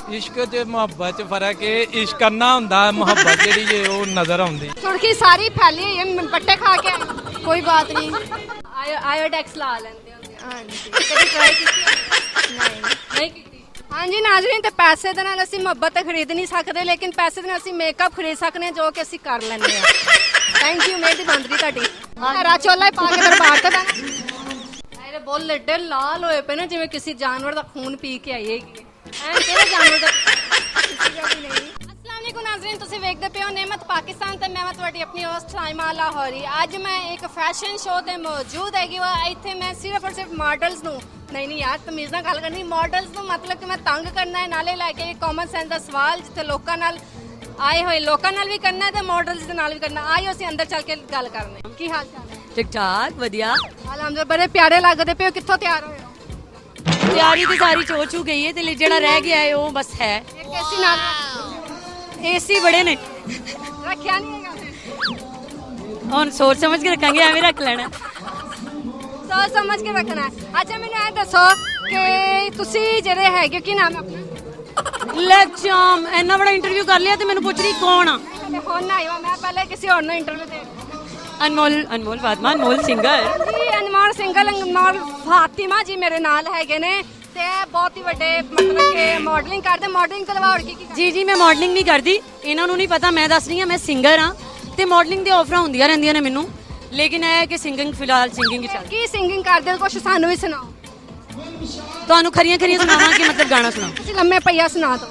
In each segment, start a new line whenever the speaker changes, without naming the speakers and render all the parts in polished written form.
इश्क ते मुहब्बत च फर्क है। इश्क करना हुंदा, मुहब्बत जेहड़ी है वो नजर आउंदी।
सुर्खी सारी फैली हुई है, पट्टे खा के
कोई बात नहीं।
आयोडेक्स ला लेंदे होंदे।
हाँ जी।
कभी ट्राई कीती?
नहीं
नहीं कीती। हाँ जी नाज़रीन, ते पैसे दे नाल असीं मुहब्बत खरीद नहीं सकते, लेकिन पैसे दे नाल असीं मेकअप खरीद सकने जो कि असीं कर लैंदे आ। थैंक यू, मेहरबानी बनदी तुहाडी। हरा चोला पा के दरबार ते बहना। अरे बोल लड्डे लाल होए पे ना, जिवें किसी जानवर दा खून पी के आई हैगी। ਕਿਹੜੇ ਜਾਨਵਰ ਦਾ ਕਿਸੇ ਦਾ ਵੀ ਨਹੀਂ। अस्सलाम वालेकुम नाज़रीन, ਤੁਸੀਂ ਵੇਖਦੇ ਪਿਓ ਨਿਮਤ ਪਾਕਿਸਤਾਨ ਤੇ ਮੈਂ ਤੁਹਾਡੀ ਆਪਣੀ ਹੋਸਟ ਸਾਇਮਾ ਲਾਹੌਰੀ। ਅੱਜ ਮੈਂ ਇੱਕ ਫੈਸ਼ਨ ਸ਼ੋਅ ਤੇ ਮੌਜੂਦ ਹੈਗੀ ਵਾ। ਇੱਥੇ ਮੈਂ ਸਿਰਫ ਔਰ ਸਿਰਫ ਮਾਡਲਸ ਨੂੰ ਨਹੀਂ ਯਾਰ ਤਮੀਜ਼ ਨਾਲ ਗੱਲ ਕਰਨੀ, ਮਾਡਲਸ ਨੂੰ ਮਤਲਬ ਕਿ ਮੈਂ ਤੰਗ ਕਰਨਾ ਹੈ, ਨਾਲੇ ਲੈ ਕੇ ਕਾਮਨ ਸੈਂਸ ਦਾ ਸਵਾਲ ਜਿੱਥੇ ਲੋਕਾਂ ਨਾਲ ਆਏ ਹੋਏ ਲੋਕਾਂ ਨਾਲ ਵੀ ਕਰਨਾ ਤੇ ਮਾਡਲਸ ਦੇ ਨਾਲ ਵੀ ਕਰਨਾ। ਆਇਓ ਅਸੀਂ ਅੰਦਰ ਚੱਲ ਕੇ ਗੱਲ ਕਰਨੇ। ਕੀ ਹਾਲ ਚਾਲ ਹੈ?
ठीक ठाक वधिया।
ਅਲਹਮਦੁਲਿਲਾ, ਬੜੇ ਪਿਆਰੇ ਲੱਗਦੇ ਪਿਓ। ਕਿੱਥੋਂ ਤਿਆਰ ਹੋਏ ਹੋ?
तैयारी तो सारी हो चुकी गई है ते जेड़ा रह गया है वो बस है।
ਇੱਕ ਏਸੀ ਨਾਲ
एसी बड़े ने
ਰੱਖਿਆ ਨਹੀਂ ਹੈਗਾ।
हुन सोच समझ के रखेंगे, एवें रख लेना।
ਸੋਚ ਸਮਝ ਕੇ ਰੱਖਣਾ ਹੈ। ਅੱਛਾ ਮੈਨੂੰ ਇਹ ਦੱਸੋ ਕਿ ਤੁਸੀਂ ਜਿਹੜੇ ਹੈਗੇ, ਕੀ ਨਾਮ ਹੈ ਆਪਣਾ?
ले चाम इन्ना बड़ा इंटरव्यू कर लिया ते मैनू पुछ रही कौन आ?
ਹੁਣ ਆਈ ਹਾਂ ਮੈਂ, ਪਹਿਲੇ ਕਿਸੇ ਹੋਰ ਨੂੰ ਇੰਟਰਵਿਊ ਦੇ।
अनमोल अनमोल फातिमा अनमोल सिंगर
ਜੀ ਅਨਮੋਲ ਸਿੰਗਲ, ਅਨਮੋਲ ਫਾਤਿਮਾ ਜੀ ਮੇਰੇ ਨਾਲ ਹੈਗੇ ਨੇ ਤੇ ਬਹੁਤ ਹੀ ਵੱਡੇ ਮਤਲਬ ਕਿ ਮਾਡਲਿੰਗ ਕਰਦੇ। ਮਾਡਲਿੰਗ ਤੋਂ ਇਲਾਵਾ ਹੋਰ ਕੀ ਕੀ ਕਰਦੇ?
जी जी मैं मॉडलिंग नहीं करती, इन्हां नूं नहीं पता। मैं दस रही हां मैं सिंगर हां ते मॉडलिंग दी ऑफरां हुंदियां रहिंदियां ने मैनू, लेकिन ਇਹ कि सिंगिंग फिलहाल सिंगिंग ही चल।
ਕੀ ਸਿੰਗਿੰਗ ਕਰਦੇ ਹੋ? ਕੁਝ ਸਾਨੂੰ ਵੀ ਸੁਣਾਓ।
ਤੁਹਾਨੂੰ ਖਰੀਆਂ ਖਰੀਆਂ ਸੁਣਾਵਾਂ ਕਿ ਮਤਲਬ ਗਾਣਾ ਸੁਣਾਓ?
ਤੁਸੀਂ ਲੰਮੇ ਪਈਆ ਸੁਣਾ ਦਿਓ।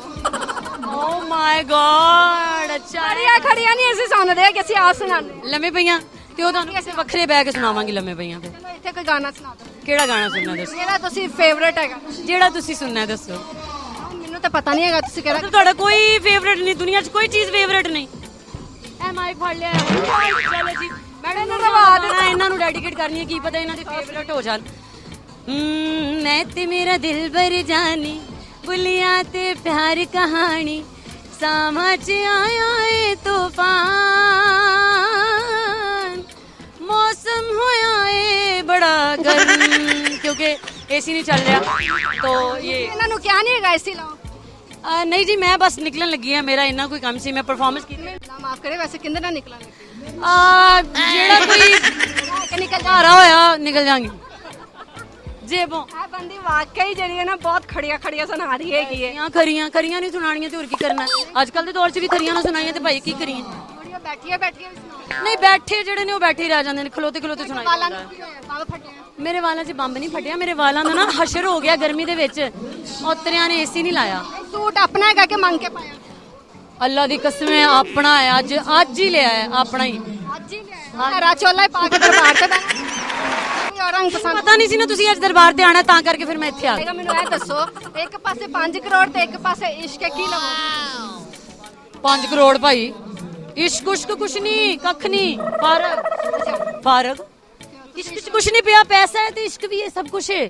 ਓ ਮਾਈ ਗॉड ਅੱਛਾ
ਖੜੀਆਂ ਖੜੀਆਂ ਨਹੀਂ ਅਸੀਂ ਸੁਣਦੇ ਕਿ ਅਸੀਂ ਆਪ ਸੁਣਾਉਂਦੇ।
ਲੰਮੇ ਪਈਆਂ ਤੇ ਉਹ ਤੁਹਾਨੂੰ ਕਿਸੇ ਵੱਖਰੇ ਬਹਿ ਕੇ ਸੁਣਾਵਾਂਗੀ ਲੰਮੇ ਪਈਆਂ ਤੇ।
ਚਲੋ ਇੱਥੇ ਕੋਈ ਗਾਣਾ ਸੁਣਾ ਦਿਓ
ਕਿਹੜਾ ਗਾਣਾ ਸੁਣਨਾ ਦੱਸੋ?
ਜਿਹੜਾ ਤੁਸੀਂ ਫੇਵਰੇਟ ਹੈਗਾ।
ਜਿਹੜਾ ਤੁਸੀਂ ਸੁਣਨਾ ਦੱਸੋ।
ਮੈਨੂੰ ਤਾਂ ਪਤਾ ਨਹੀਂ ਹੈਗਾ, ਤੁਸੀਂ ਕਿਹੜਾ।
ਮਤਲਬ ਤੁਹਾਡਾ ਕੋਈ ਫੇਵਰੇਟ ਨਹੀਂ, ਦੁਨੀਆ 'ਚ ਕੋਈ ਚੀਜ਼ ਫੇਵਰੇਟ ਨਹੀਂ? ਐ ਮਾਈਕ ਫੜ ਲਿਆ ਚਲੋ ਜੀ ਮੈਡਮ ਨੂੰ ਰਵਾ ਦੇਣਾ, ਇਹਨਾਂ ਨੂੰ ਡੈਡੀਕੇਟ ਕਰਨੀ ਹੈ, ਕੀ ਪਤਾ ਇਹਨਾਂ ਦੇ ਫੇਵਰੇਟ ਹੋ ਜਾਣ। ਮੈਂ ਤੇ ਮੇਰਾ ਦਿਲ ਬਰ ਜਾਨੀ ਬੁਲਿਆ ਤੇ ਪਿਆਰ ਕਹਾਣੀ ਸਾਵਾਂ 'ਚ ਆਇਆ ਏ ਤੂਫਾਨ मौसम होया है बड़ा गर्म क्योंकि एसी नहीं चल रहा तो ये
ਇਹਨਾਂ ਨੂੰ ਕਿਹਾ ਨਹੀਂ ਹੈਗਾ ਏਸੀ ਲਾਓ।
नहीं जी मैं बस निकलन लगी है, मेरा इन्ना कोई काम सी, मैं परफॉर्मेंस की
ਨਾ ਮਾਫ ਕਰੇ, ਵੈਸੇ ਕਿੰਦੇ ਨਾਲ ਨਿਕਲਾਂਗੇ?
जेड़ा कोई
ਕਿ ਨਿਕਲ ਜਾ।
सहारा होया निकल जाएंगी जेबों।
ਆ ਬੰਦੀ ਵਾਕਈ ਜਿਹੜੀ ਹੈ ਨਾ ਬਹੁਤ ਖੜੀਆਂ ਖੜੀਆਂ ਸੁਣਾ ਰਹੀ ਹੈਗੀ ਹੈ।
यहाँ खरियां खरियां नहीं सुनानियां ते होर की करना? अजकल दे दौर च भी खरियां ना सुनाइयां ते भाई की करिए?
ਥੋੜੀਆਂ ਬੈਠੀਆਂ ਬੈਠੀਆਂ ਵੀ ਸੁਣਾਓ।
नहीं बैठे जेड़े ने वो बैठे ही रह जांदे ने, खलोते खलोते सुनाई
ਵਾਲਾਂ
जांदा
ਨੂੰ ਕੀ ਹੋਇਆ? ਵਾਲ ਫਟੇ ਆ।
मेरे वालों 'ਚ ਬੰਬ ਨਹੀਂ ਫਟਿਆ, ਮੇਰੇ ਵਾਲਾਂ ਦਾ ਨਾ ਹਸ਼ਰ ਹੋ ਗਿਆ ਗਰਮੀ ਦੇ ਵਿੱਚ। ਔਤਰਿਆਂ ਨੇ ਏਸੀ ਨਹੀਂ ਲਾਇਆ।
ਸੂਟ ਆਪਣਾ ਹੈਗਾ ਕਿ ਮੰਗ ਕੇ ਪਾਇਆ?
ਅੱਲਾ ਦੀ ਕਸਮ ਹੈ ਆਪਣਾ ਹੈ, ਅੱਜ ਹੀ ਲਿਆ ਹੈ ਆਪਣਾ ਹੀ।
ਅੱਜ ਹੀ ਲਿਆ। ਹਰਾ ਚੋਲਾ ਪਾ ਕੇ ਦਰਬਾਰ ਤੇ ਬਹਿਣਾ। ਕੋਈ ਹੋਰ ਰੰਗ ਪਸੰਦ
ਪਤਾ ਨਹੀਂ ਸੀ ਨਾ ਤੁਸੀਂ ਅੱਜ ਦਰਬਾਰ ਤੇ ਆਣਾ, ਤਾਂ ਕਰਕੇ ਫਿਰ ਮੈਂ ਇੱਥੇ ਆ ਗਈ।
ਹੈਗਾ। ਮੈਨੂੰ ਇਹ ਦੱਸੋ, ਇੱਕ ਪਾਸੇ 5 ਕਰੋੜ ਤੇ ਇੱਕ ਪਾਸੇ ਇਸ਼ਕ, ਕੀ ਲਵੋਗੇ?
5 ਕਰੋੜ ਭਾਈ, ਇਸ਼ਕ ਉਸ਼ਕ ਕੁਛ ਨਹੀਂ, ਕੱਖ ਨਹੀਂ, ਫਾਰਗ ਫਾਰਗ। ਇਸ਼ਕ 'ਚ ਕੁਛ ਨਹੀਂ ਪਿਆ, ਪੈਸਾ ਹੈ ਤੇ ਇਸ਼ਕ ਵੀ ਹੈ, ਸਭ ਕੁਛ ਹੈ।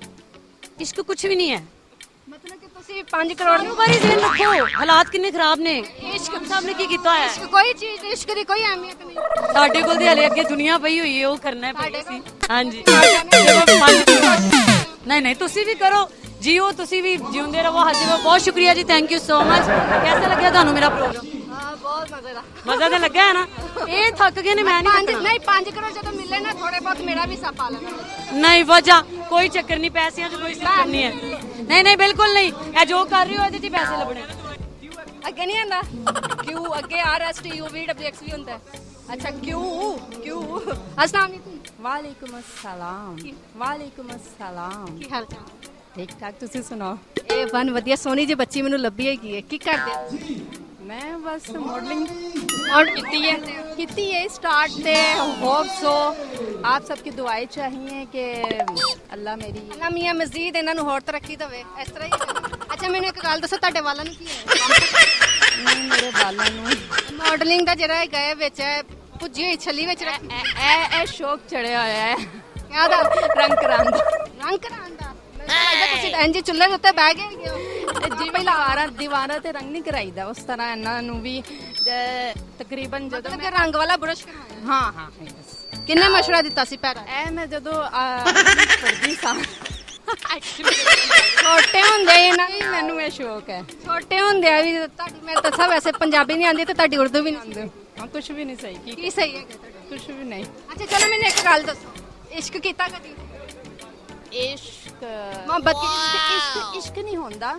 ਇਸ਼ਕ ਕੁਛ ਵੀ ਨਹੀਂ ਹੈ।
ਮਤਲਬ ਕਿ ਤੁਸੀਂ 5 ਕਰੋੜ
ਨੂੰ ਬਾਰੀ ਜ਼ਿਹਨ ਰੱਖੋ, ਹਾਲਾਤ ਕਿੰਨੇ ਖਰਾਬ ਨੇ।
ਇਸ਼ਕ
ਸਾਹਿਬ ਨੇ ਕੀ ਕੀਤਾ ਹੈ?
ਇਸ਼ਕ ਕੋਈ ਚੀਜ਼, ਇਸ਼ਕ ਦੀ ਕੋਈ ਅਹਿਮੀਅਤ ਨਹੀਂ।
ਸਾਡੇ ਕੋਲ ਤੇ ਹਲੇ ਅੱਗੇ ਦੁਨੀਆ ਪਈ ਹੋਈ ਹੈ, ਉਹ ਕਰਨਾ ਹੈ ਭਾਈ ਸੀ। ਹਾਂਜੀ ਨਹੀਂ ਨਹੀਂ ਤੁਸੀਂ ਵੀ ਕਰੋ, ਜੀਓ ਤੁਸੀਂ ਵੀ ਜਿਉਂਦੇ ਰਹੋ, ਹੱਸਦੇ ਰਹੋ। ਬਹੁਤ ਸ਼ੁਕਰੀਆ ਜੀ, ਥੈਂਕ ਯੂ ਸੋ ਮਚ। ਕਿਹਦਾ ਲੱਗਿਆ ਤੁਹਾਨੂੰ ਮੇਰਾ ਪ੍ਰੋਗਰਾਮ?
ਹਾਂ ਬਹੁਤ ਮਜ਼ਾ ਦਾ।
ਮਜ਼ਾ ਤਾਂ ਲੱਗਾ ਹੈ ਨਾ? ਇਹ ਥੱਕ ਗਏ ਨੇ, ਮੈਂ ਨਹੀਂ
ਨਹੀਂ 5 ਕਰੋੜ ਜਦੋਂ ਮਿਲੇ ਨਾ, ਥੋੜੇ ਬਹੁਤ ਮੇਰਾ ਵੀ ਹਿੱਸਾ ਪਾ ਲੈਣਾ।
ਨਹੀਂ ਵਜਾ ਕੋਈ ਚੱਕਰ ਨਹੀਂ, ਪੈਸਿਆਂ 'ਚ ਕੋਈ ਚੱਕਰ ਨਹੀਂ ਹੈ। ਨਹੀਂ ਨਹੀਂ ਬਿਲਕੁਲ ਨਹੀਂ, ਇਹ ਜੋ ਕਰ ਰਹੇ ਹੋ ਇਹਦੇ 'ਚ ਪੈਸੇ ਲੱਭਣੇ।
ਅੱਗੇ ਨਹੀਂ ਆਂਦਾ ਕਿਉਂ? ਅੱਗੇ RSTUVWX ਵੀ ਹੁੰਦਾ। ਅੱਛਾ ਕਿਉਂ ਕਿਉਂ? ਅਸਲਾਮ ਵਾਲੇਕੁਮ।
वालेकुम अस्सलाम। वालेकुम अस्सलाम।
ਕੀ ਹਾਲ ਚਾਲ?
ठीक ठाक तुसी सुनाओ।
ਇਹ ਵਨ ਵਧੀਆ ਸੋਹਣੀ ਜਿਹੀ ਬੱਚੀ ਮੈਨੂੰ ਲੱਭੀ ਹੈਗੀ ਹੈ। ਕੀ ਕਰਦੇ?
मैं बस मॉडलिंग
ਔਰ ਕੀਤੀ ਹੈ।
कितनी है स्टार्ट से होप सो आप सबकी दुआएं चाहिए कि अल्लाह मेरी
ਅੱਲਾ ਮੀਆਂ ਮਜ਼ੀਦ ਇਹਨਾਂ ਨੂੰ ਹੋਰ ਤਰੱਕੀ ਦੇਵੇ। ਇਸ ਤਰ੍ਹਾਂ ਹੀ। ਅੱਛਾ ਮੈਨੂੰ ਇੱਕ ਗੱਲ ਦੱਸੋ, ਤੁਹਾਡੇ ਵਾਲਾਂ ਨੂੰ ਕੀ ਹੈ?
नहीं मेरे बालों ਨੂੰ
ਮਾਡਲਿੰਗ ਦਾ ਜਿਹੜਾ ਹੈਗਾ ਹੈ ਵਿੱਚ ਭੁੱਜੀ ਹੋਈ ਛੱਲੀ ਵਿੱਚ ਰੱਖ
ए शौक चढ़िया होया है
ਕਿਆ ਦਾ
रंग कराने दा।
ਰੰਗ ਕਰਾਉਣ ਦਾ। ਮੈਨੂੰ ਲੱਗਦਾ ਤੁਸੀਂ ਇੰਜ ਚੁੱਲ੍ਹੇ ਦੇ ਉੱਤੇ ਬਹਿ ਗਏ ਹੈਗੇ ਹੋ।
ਜੀ ਦੀਵਾਰਾਂ ਤੇ ਰੰਗ ਨਹੀਂ ਕਰਾਈਦਾ, ਉਸ ਤਰ੍ਹਾਂ ਇਹਨਾਂ ਨੂੰ ਵੀ ਤਕਰੀਬਨ ਜਦੋਂ
ਮਤਲਬ ਕਿ ਰੰਗ ਵਾਲਾ ਬੁਰਸ਼ ਕਰਵਾਇਆ।
ਹਾਂ ਹਾਂ ਬਸ
ਕਿੰਨੇ ਮਸ਼ਵਰਾ ਦਿੱਤਾ ਸੀ ਪੈਰਾ?
ਇਹ ਮੈਂ ਜਦੋਂ ਪੜ੍ਹਦੀ ਸਾਂ
ਛੋਟੇ ਹੁੰਦੇ ਇਹਨਾਂ
नहीं मैनू ये शौक है।
ਛੋਟੇ ਹੁੰਦੇ ਆ ਵੀ ਤੁਹਾਡੀ ਮੈਂ ਦੱਸਾਂ ਵੈਸੇ ਪੰਜਾਬੀ ਨਹੀਂ ਆਉਂਦੀ ਤੇ ਤੁਹਾਡੀ ਉਰਦੂ ਵੀ ਨਹੀਂ ਆਉਂਦੀ
हाँ कुछ भी नहीं सही
ਕੀ ਸਹੀ ਹੈਗਾ ਤੁਹਾਡਾ?
कुछ भी नहीं।
ਅੱਛਾ ਚਲੋ ਮੈਨੂੰ ਇੱਕ ਗੱਲ ਦੱਸੋ ਇਸ਼ਕ ਕੀਤਾ ਕਦੀ
इश्क
ਮੁਹੱਬਤ
इश्क इश्क नहीं होता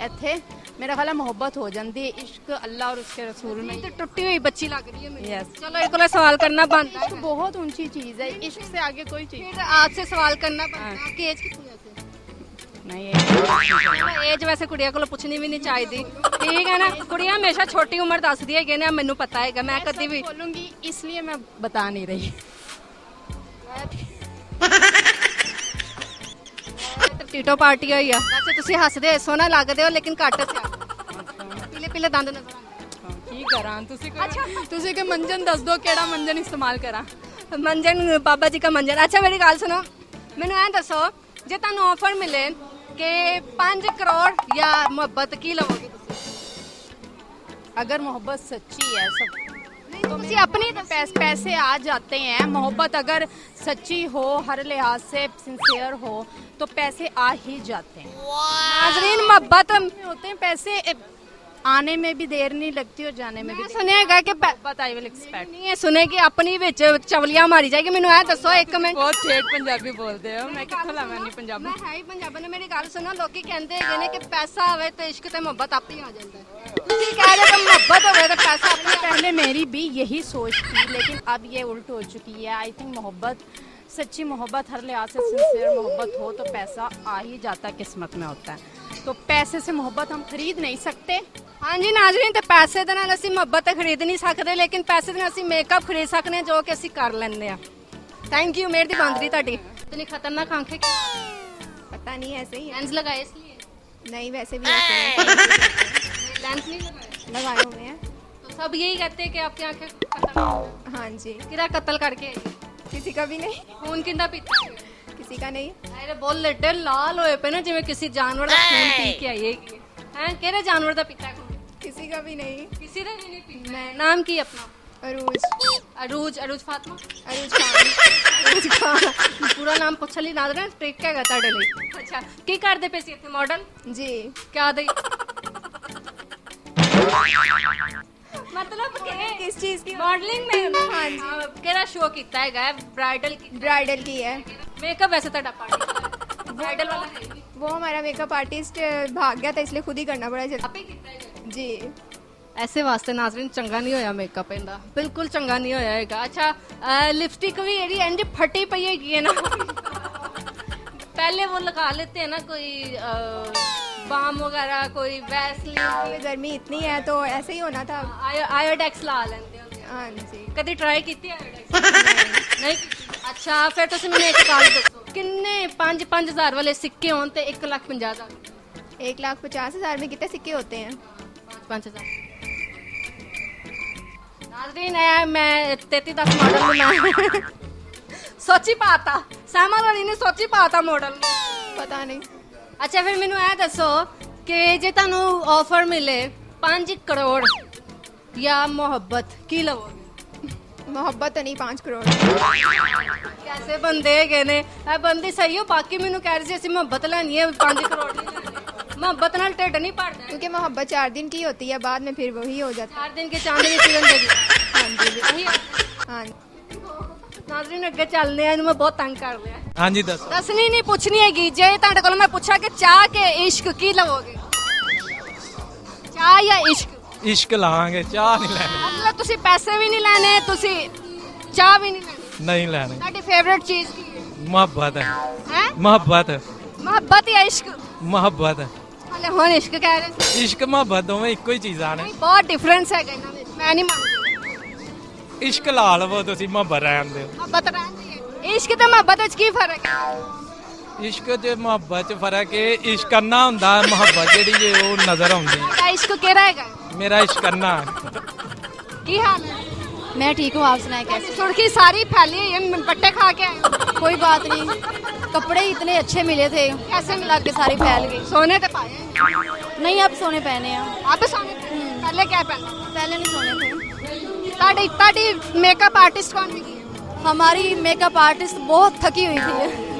ਇੱਥੇ मेरा ख्याल है मोहब्बत हो जाती है। इश्क अल्लाह और उसके रसूल में।
ਤੇ ਟੁੱਟੀ ਹੋਈ ਬੱਚੀ ਲੱਗ ਰਹੀ ਹੈ ਮੈਨੂੰ
Yes।
चलो एक और सवाल करना बनता
इश्क
है
बहुत ऊंची चीज है। इश्क से आगे कोई चीज
फिर आपसे सवाल करना बनता है आपकी एज कितनी है
नहीं है।
ਏਜ ਵੈਸੇ ਕੁੜੀਆਂ ਕੋਲੋਂ ਪੁੱਛਣੀ ਵੀ ਨਹੀਂ ਚਾਹੀਦੀ ਠੀਕ ਹੈ ਨਾ ਕੁੜੀਆਂ ਹਮੇਸ਼ਾ ਛੋਟੀ ਉਮਰ ਦੱਸਦੀ ਹੈਗੇ ਨੇ ਮੈਨੂੰ ਪਤਾ ਹੈਗਾ ਮੈਂ ਕਦੀ ਵੀ
बोलूंगी इसलिए मैं बता नहीं रही।
ਟੀਟੋ ਪਾਰਟੀ ਹੋਈ ਆ ਵੈਸੇ ਤੁਸੀਂ ਹੱਸਦੇ ਸੋਹਣਾ ਲੱਗਦੇ ਹੋ ਲੇਕਿਨ ਘੱਟ ਸਿਆ ਪੀਲੇ ਪੀਲੇ ਦੰਦ ਨਜ਼ਰ ਆਉਂਦੇ
ਕੀ ਕਰਾਂ ਤੁਸੀਂ ਕਿ ਮੰਜਨ ਦੱਸ ਦੋ ਕਿਹੜਾ ਮੰਜਨ ਇਸਤੇਮਾਲ ਕਰਾਂ।
ਮੰਜਨ ਬਾਬਾ ਜੀ ਦਾ ਮੰਜਨ ਅੱਛਾ ਮੇਰੀ ਗੱਲ ਸੁਣੋ ਮੈਨੂੰ ਐਂ ਦੱਸੋ ਜੇ ਤੁਹਾਨੂੰ ਆਫਰ ਮਿਲੇ ਕਿ 5 ਕਰੋੜ ਜਾਂ ਮੁਹੱਬਤ ਕੀ ਲਵੋਗੇ ਤੁਸੀਂ
अगर मोहब्बत सच्ची है सब
ਨਹੀਂ ਤੁਸੀਂ ਆਪਣੀ
पैसे आ जाते हैं। मोहब्बत अगर सच्ची हो हर लिहाज से सिंसियर हो तो पैसे आ ही जाते हैं।
ਨਾਜ਼ਰੀਨ ਮੁਹੱਬਤ
होते हैं पैसे आने में भी देर नहीं लगती और जाने में भी
ਮੈਂ ਸੁਣਿਆ ਹੈਗਾ ਕਿ
मोहब्बत आई विल एक्सपेक्ट।
ਨਹੀਂ ਇਹ ਸੁਣੇ ਕਿ ਆਪਣੀ ਵਿੱਚ ਚਵਲੀਆਂ ਮਾਰੀ ਜਾਏਗੀ ਮੈਨੂੰ ਐ ਦੱਸੋ ਇੱਕ ਮਿੰਟ
बहुत ठेठ पंजाबी बोलते हो। मैं कित्थों लावां नहीं पंजाबी।
ਮੈਂ ਹੈ ਹੀ ਪੰਜਾਬਣ ਮੇਰੀ ਗੱਲ ਸੁਣੋ ਲੋਕੀ ਕਹਿੰਦੇ ਹੈਗੇ ਨੇ ਕਿ ਪੈਸਾ ਹੋਵੇ ਤੇ ਇਸ਼ਕ ਤੇ ਮੁਹੱਬਤ ਆਪੇ ਹੀ ਆ ਜਾਂਦਾ ਹੈ ਤੁਸੀਂ ਕਹਿ ਰਹੇ ਹੋ ਮੁਹੱਬਤ ਹੋਵੇ ਤੇ ਪੈਸਾ ਆਪੇ ਆ
पहले मेरी भी यही सोच थी लेकिन अब ये उल्ट हो चुकी है। आई थिंक मोहब्बत सच्ची मोहब्बत हर लिहाज से सिंसियर मोहब्बत हो तो पैसा आ ही जाता किस्मत में होता है। तो पैसे से मोहब्बत हम खरीद नहीं सकते।
ਹਾਂਜੀ ਨਾਜ਼ਰੀਨ ਤੇ ਪੈਸੇ ਦੇ ਨਾਲ ਅਸੀਂ ਮੁਹੱਬਤ ਤਾਂ ਖਰੀਦ ਨਹੀਂ ਸਕਦੇ ਲੇਕਿਨ ਪੈਸੇ ਦੇ ਨਾਲ ਅਸੀਂ ਮੇਕਅਪ ਖਰੀਦ ਸਕਦੇ ਹਾਂ ਜੋ ਕਿ ਅਸੀਂ ਕਰ ਲੈਂਦੇ ਆ ਥੈਂਕ ਯੂ ਮੇਰ ਦੀ ਬੰਦਰੀ ਤੁਹਾਡੀ ਇਤਨੀ ਖਤਰਨਾਕ ਆਂखें
पता नहीं ऐसे ही है।
लेंस लगाए इसलिए
नहीं वैसे भी ऐसे हैं।
लेंस नहीं लगाए
लगाए हुए हैं।
तो सब यही कहते हैं कि आपकी आंखें खतरनाक
हाँ जी।
किरा कत्ल करके आई?
किसी का भी नहीं।
खून किंदा पीता है?
किसी का नहीं।
ਅਰੇ ਬੋਲ ਲੱਡੇ ਲਾਲ ਹੋਏ ਪਏ ਨੇ ਜਿਵੇਂ ਕਿਸੇ ਜਾਨਵਰ ਦਾ ਖੂਨ ਪੀ ਕੇ ਆਈ ਹੈਗੀ ਹੈ ਕਿਹੜੇ ਜਾਨਵਰ ਦਾ ਪੀਤਾ ਖੂਨ
किसी का भी नहीं।
ਕਿਸੇ ਦਾ ਵੀ ਨਹੀਂ ਪੀਤਾ ਨਾਮ ਕੀ ਆਪਣਾ
अरूज।
ਅਰੂਜ ਫਾਤਮਾ
अरूज खान।
ਅਰੂਜ ਖਾਨ ਪੂਰਾ ਨਾਮ ਪੁੱਛ ਲਈ ਨਾਦਰ ਟ੍ਰਿਕ ਹੈਗਾ ਤੁਹਾਡੇ ਲਈ ਅੱਛਾ ਕੀ ਕਰਦੇ ਪਏ ਸੀ ਇੱਥੇ ਮਾਡਲ
जी।
ਕਿਆ ਦੇ मतलब कि
किस चीज की?
मॉडलिंग में हाँ जी ਕਿਹੜਾ ਸ਼ੋ ਕੀਤਾ ਹੈਗਾ ਬ੍ਰਾਈਡਲ
ब्राइडल की है।
मेकअप वैसे ਤੁਹਾਡਾ ਪਾर्टी ब्राइडल वाला है नहीं।
वो हमारा मेकअप आर्टिस्ट भाग गया था इसलिए खुद ही करना पड़ा जल्दी।
ਆਪੇ ਕੀਤਾ ਹੈਗਾ
जी।
ਐਸੇ ਵਾਸਤੇ ਨਾਜ਼ਰੀਨ ਚੰਗਾ ਨਹੀਂ ਹੋਇਆ ਮੇਕਅਪ ਇਹਦਾ ਬਿਲਕੁਲ ਚੰਗਾ ਨਹੀਂ ਹੋਇਆ ਹੈਗਾ ਅੱਛਾ ਲਿਪਸਟਿਕ ਵੀ ਇਹਦੀ ਇੰਜ ਫਟੀ ਪਈ ਹੈਗੀ ਹੈ ਨਾ पहले वो लगा लेते हैं ना कोई बाम वगैरह कोई वैसलीन
ये गर्मी इतनी है तो ऐसे ही होना था।
आयोडेक्स ला लेंदे होंदे
हाँ जी।
कदी ट्राई कीती आयोडेक्स नहीं कीती अच्छा फिर तुसीं मैनूं एक गल दसो किन्ने 5-5000 वाले सिक्के होण ते 1,50,000
1,50,000 में कितने सिक्के होते हैं?
5,000 नाज़रीन है मैं 3310 मॉडल में सोची पाता सामान वाली ने सोची पाता मॉडल
पता नहीं।
अच्छा फिर मैनू ਇਹ ਦੱਸੋ ਕਿ ਜੇ ਤੁਹਾਨੂੰ ਆਫਰ ਮਿਲੇ 5 ਕਰੋੜ ਜਾਂ ਮੁਹੱਬਤ ਕੀ ਲਵੋਗੇ
मोहब्बत तो नहीं 5 करोड़।
ਕੈਸੇ ਬੰਦੇ ਹੈਗੇ ਨੇ ਇਹ ਬੰਦੀ ਸਹੀ ਹੋ ਬਾਕੀ ਮੈਨੂੰ ਕਹਿ ਰਹੀ ਸੀ ਅਸੀਂ ਮੁਹੱਬਤ ਲੈਣੀ ਹੈ 5 ਕਰੋੜ ਨਹੀਂ ਲੈਣੀ ਮੁਹੱਬਤ ਨਾਲ ਢਿੱਡ ਨਹੀਂ ਭਰਦਾ
क्योंकि मोहब्बत 4 दिन की होती है बाद में फिर वही हो जाता
4 ਦਿਨ ਕੇ ਚਾਂਦਨੀ ਫਿਰਨ ਦੇਗੀ
है। हाँ जी।
ਇਹੀ
हाँ।
ਨਾਜ਼ਰੀਨ ਅੱਗੇ ਚੱਲਦੇ ਆ ਇਹਨੂੰ ਮੈਂ ਬਹੁਤ ਤੰਗ ਕਰ ਲਿਆ
ਹਾਂਜੀ ਦੱਸੋ
ਦੱਸਣੀ ਨਹੀਂ ਪੁੱਛਣੀ ਹੈਗੀ ਜੇ ਤੁਹਾਡੇ ਕੋਲ ਮੈਂ ਪੁੱਛਾਂ ਕਿ ਚਾਹ ਕੇ ਇਸ਼ਕ ਕੀ ਲਵੋਗੇ ਚਾਹ ਜਾਂ ਇਸ਼ਕ
ਇਸ਼ਕ ਲਾਵਾਂਗੇ ਚਾਹ ਨਹੀਂ ਲੈਣੀ
ਮਤਲਬ ਤੁਸੀਂ ਪੈਸੇ ਵੀ ਨਹੀਂ ਲੈਣੇ ਤੁਸੀਂ ਚਾਹ ਵੀ ਨਹੀਂ ਲੈਣੀ
ਨਹੀਂ ਲੈਣੀ
ਤੁਹਾਡੀ ਫੇਵਰਿਟ ਚੀਜ਼ ਕੀ ਹੈ
ਮੁਹੱਬਤ
ਹੈ
ਮੁਹੱਬਤ
ਮੁਹੱਬਤ ਜਾਂ ਇਸ਼ਕ
ਮੁਹੱਬਤ
ਹਲੇ ਹੁਣ ਇਸ਼ਕ ਕਹਿ ਰਹੇ ਸੀ
ਇਸ਼ਕ ਮੁਹੱਬਤ ਦੋਵੇਂ ਇੱਕੋ ਹੀ ਚੀਜ਼ਾਂ ਨੇ
ਬਹੁਤ ਡਿਫਰੈਂਸ ਹੈਗਾ ਇਹਨਾਂ ਵਿੱਚ ਮੈਂ ਨਹੀਂ ਮੰਨਦੀ
ਇਸ਼ਕ ਲਾ ਲਵੋ ਤੁਸੀਂ ਮੁਹੱਬਤ ਰਹਿਣ ਦਿਓ
ਮੁਹੱਬਤ ਰਹਿੰਦੀ ਹੈ ਇਸ਼ਕ ਤੇ ਮੁਹੱਬਤ ਵਿੱਚ ਕੀ ਫਰਕ ਹੈ
ਇਸ਼ਕ ਤੇ ਮੁਹੱਬਤ ਚ ਫਰਕ ਹੈ ਇਸ਼ਕ ਕਰਨਾ ਹੁੰਦਾ ਮੁਹੱਬਤ ਜਿਹੜੀ ਜੇ ਉਹ ਨਜ਼ਰ ਆਉਂਦੀ
ਤੁਹਾਡਾ ਇਸ਼ਕ ਕਿਹੜਾ ਹੈਗਾ
ਮੇਰਾ ਇਸ਼ਕ ਕਰਨਾ
ਕੀ ਹਾਲ ਹੈ
मैं ठीक हूँ आप सुनाए कैसे?
सुर्खी सारी फैली हुई है पट्टे खा के आए हो।
कोई बात नहीं, कपड़े इतने अच्छे मिले थे
कैसे
मिला के सारी फैल गई।
सोने तो पाए हैं।
नहीं अब सोने पहने हैं।
अब सोने पहले क्या पहना
पहले नहीं सोने थे।
ताड़ी मेकअप आर्टिस्ट कौन है
हमारी मेकअप आर्टिस्ट बहुत थकी हुई थी।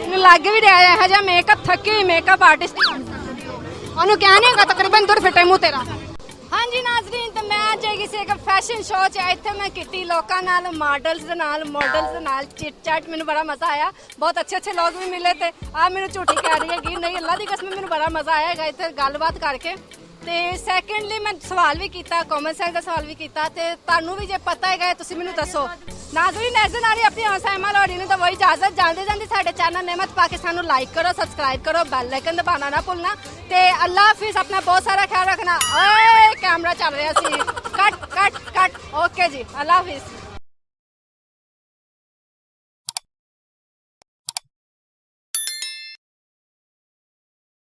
ਮੈਨੂੰ ਲੱਗ ਵੀ ਰਿਹਾ ਇਹੋ ਜਿਹਾ ਮੇਕਅਪ ਥੱਕੀ ਹੋਈ ਮੇਕਅਪ ਆਰਟਿਸਟ ਉਹਨੂੰ ਕਹਿ ਨਹੀਂ ਹੈਗਾ ਤਕਰੀਬਨ ਦੁਰ ਫਿੱਟੇ ਮੂੰਹ ਤੇਰਾ। ਹਾਂਜੀ ਨਾਜ਼ਰੀਨ, ਤੇ ਮੈਂ ਅੱਜ ਕਿਸੇ ਇੱਕ ਫੈਸ਼ਨ ਸ਼ੋਅ 'ਚ ਇੱਥੇ ਮੈਂ ਕੀਤੀ ਲੋਕਾਂ ਨਾਲ, ਮਾਡਲਸ ਦੇ ਨਾਲ ਚਿਟ ਚੈਟ। ਮੈਨੂੰ ਬੜਾ ਮਜ਼ਾ ਆਇਆ, ਬਹੁਤ ਅੱਛੇ ਲੋਕ ਵੀ ਮਿਲੇ ਤੇ ਆ ਮੈਨੂੰ ਝੂਠੀ ਕਹਿ ਰਹੀ ਹੈਗੀ, ਨਹੀਂ ਅੱਲਾ ਦੀ ਕਸਮ ਮੈਨੂੰ ਬੜਾ ਮਜ਼ਾ ਆਇਆ ਹੈਗਾ ਇੱਥੇ ਗੱਲਬਾਤ ਕਰਕੇ। ਤੇ ਸੈਕੰਡਲੀ ਮੈਂ ਸਵਾਲ ਵੀ ਕੀਤਾ, ਕਾਮਨ ਸੈਂਸ ਦਾ ਸਵਾਲ ਵੀ ਕੀਤਾ, ਤੇ ਤੁਹਾਨੂੰ ਵੀ ਜੇ ਪਤਾ ਹੈਗਾ ਤੁਸੀਂ ਮੈਨੂੰ ਦੱਸੋ। ਨਾਜ਼ਰੀਨ ਨਜ਼ਰ ਆ ਰਹੀ ਆਪਣੀ ਹਸੈਮਾ ਲੋੜੀ ਨੂੰ ਤਾਂ ਵही ਇਜਾਜ਼ਤ। ਜਾਂਦੇ ਸਾਡੇ ਚੈਨਲ ਨਿਮਤ ਪਾਕਿस्तान ਨੂੰ ਲਾਈਕ ਕਰੋ, ਸਬਸਕ੍ਰਾइब करो, बेल आइकन दबाना ना भूलना। ते अल्लाह हाफिज, अपना बहुत सारा ख्याल रखना। ओए कैमरा चल रहा सी, कट कट कट। ओके जी, अल्लाह हाफिज।